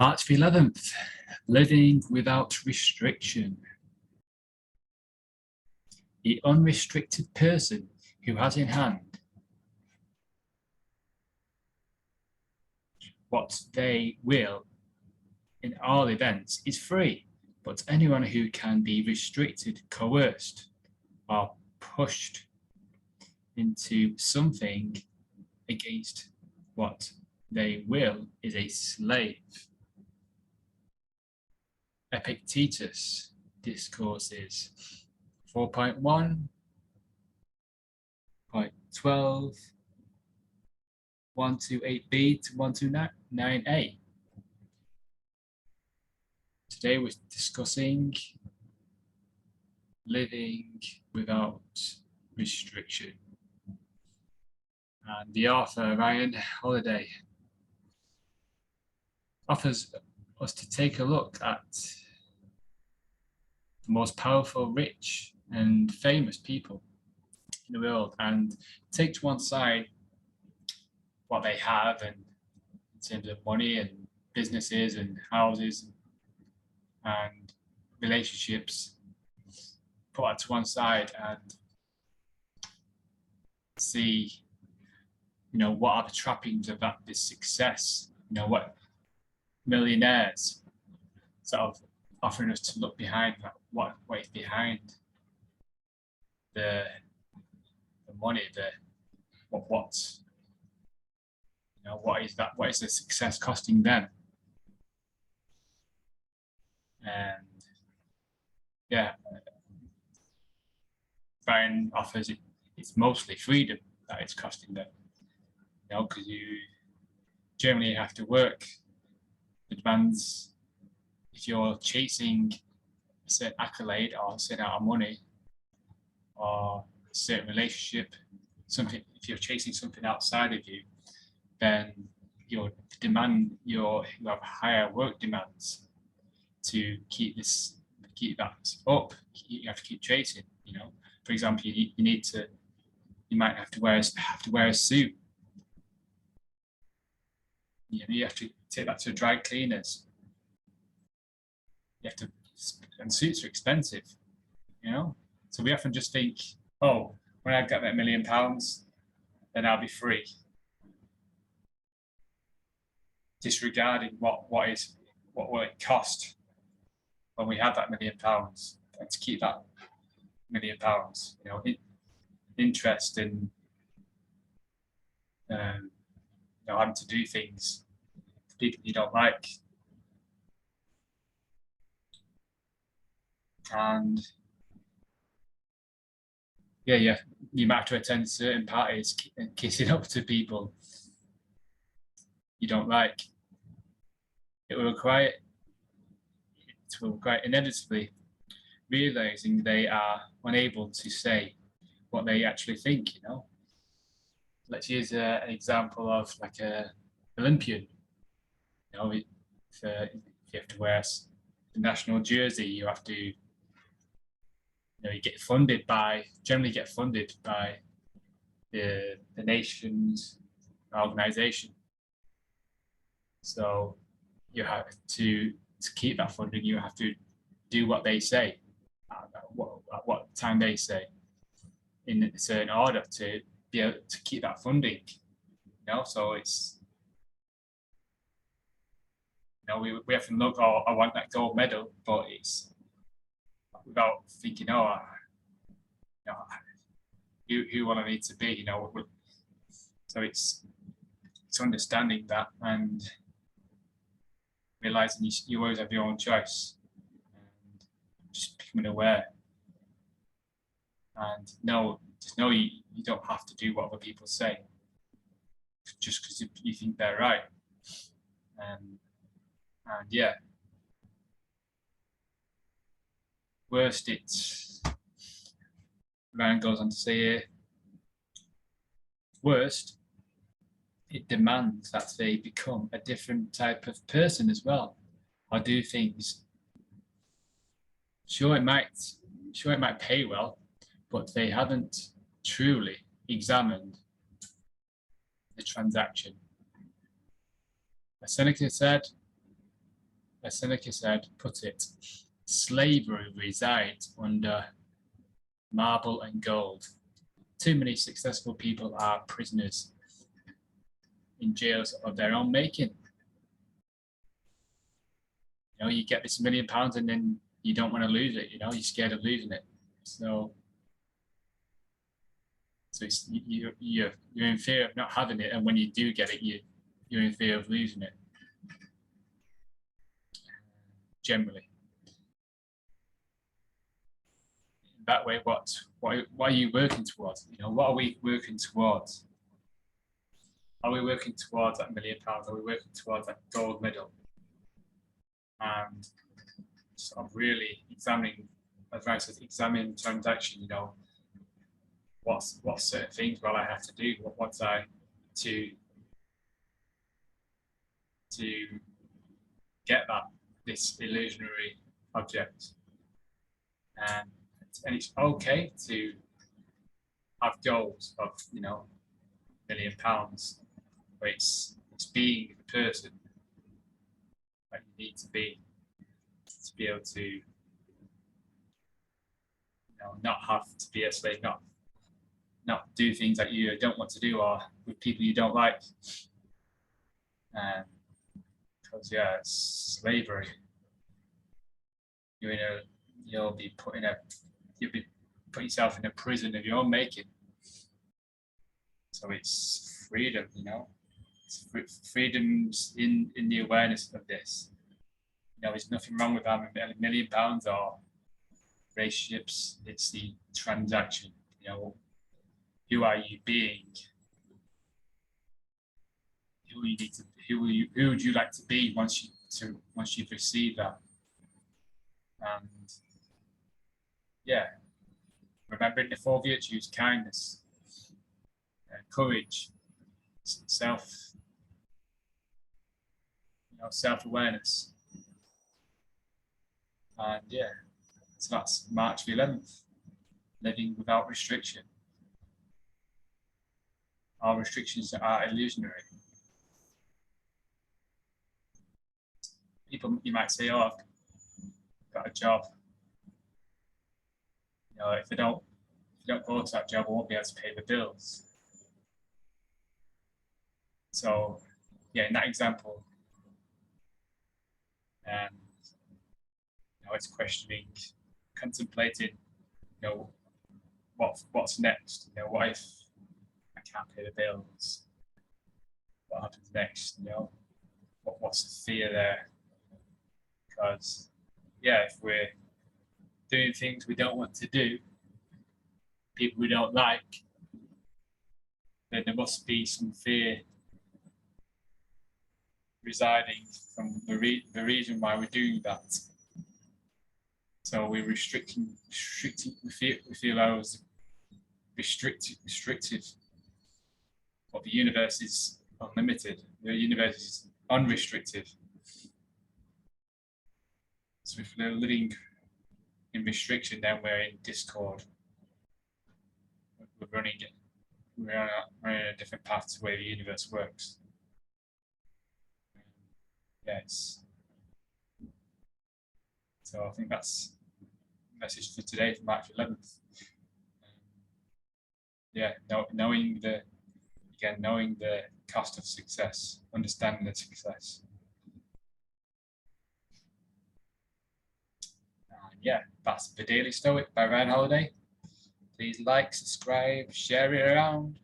March the 11th, living without restriction. The unrestricted person who has in hand what they will in all events is free, but anyone who can be restricted, coerced, or pushed into something against what they will is a slave. Epictetus Discourses 4.1.12 128b to 129a. Today we're discussing living without restriction. And the author, Ryan Holiday, offers us to take a look at the most powerful, rich, and famous people in the world and take to one side what they have and in terms of money and businesses and houses and relationships, put that to one side and see, what are the trappings of this success? What millionaires sort of offering us to look behind what is behind the money, what is that? What is the success costing them? And Brian offers it's mostly freedom that it's costing them. Because you generally have to work. The demands, if you're chasing a certain accolade or a certain amount of money or a certain relationship, if you're chasing something outside of you, then you have higher work demands to keep that up. You have to keep chasing. For example, you might have to wear a suit. You have to take that to dry cleaners. And suits are expensive. So we often just think, oh, when I get that £1 million, then I'll be free. Disregarding what will it cost when we have that £1 million and to keep that £1 million. Interest in having to do things for people you don't like, and you might have to attend certain parties and kissing up to people you don't like. It will require inevitably realizing they are unable to say what they actually think. Let's use an example of like a Olympian. If you have to wear the national jersey, you have to, you generally get funded by the nation's organization. So you have to keep that funding, you have to do what they say, at what time they say, in a certain order to be able to keep that funding. So it's, we often look, oh, I want that gold medal, but it's without thinking, who will I need to be? So it's understanding that and realizing you always have your own choice and just becoming aware. And just know you don't have to do what other people say just because you think they're right. And worst, Ryan goes on to say here, worst, it demands that they become a different type of person as well, or do things. Sure, it might pay well, but they haven't truly examined the transaction. As Seneca said, as Seneca said, put it, slavery resides under marble and gold. Too many successful people are prisoners in jails of their own making. You know, you get this £1 million and then you don't want to lose it. You know, you're scared of losing it. So it's, you're in fear of not having it, and when you do get it, you're in fear of losing it. Generally, that way, what are you working towards? You know, what are we working towards? Are we working towards that £1 million? Are we working towards that gold medal? And sort of really examining, as Ryan says, examine transaction. You know, what certain things will I have to do? What I to get this illusionary object? And it's okay to have goals of, you know, £1 million, but it's being the person that you need to be able to, you know, not have to be a slave, not do things that you don't want to do, or with people you don't like. Because yeah, it's slavery. You'll be putting yourself in a prison of your own making. So it's freedom, you know. Freedom's in the awareness of this. You know, there's nothing wrong with having £1 million or relationships. It's the transaction. You know, who are you being? Who would you like to be once you've received that? And yeah, remembering the 4 virtues: kindness, courage, self-awareness. And yeah, so that's March the 11th, living without restriction. All restrictions are illusionary. People, you might say, oh, I've got a job. You know, if they don't go to that job, I won't be able to pay the bills. So yeah, in that example, you know, it's questioning, contemplating, you know, what's next? You know, what if I can't pay the bills? What happens next? You know, what's the fear there? Because yeah, if we're doing things we don't want to do, people we don't like, then there must be some fear residing from the reason why we're doing that. So we're restricting. We feel ours restrictive. But the universe is unlimited. The universe is unrestricted. So if we're living in restriction, then we're in discord. We're running a different path to where the universe works. Yes. So I think that's the message for today, for March 11th. Yeah, knowing the cost of success, understanding the success. Yeah, that's The Daily Stoic by Ryan Holiday. Please like, subscribe, share it around.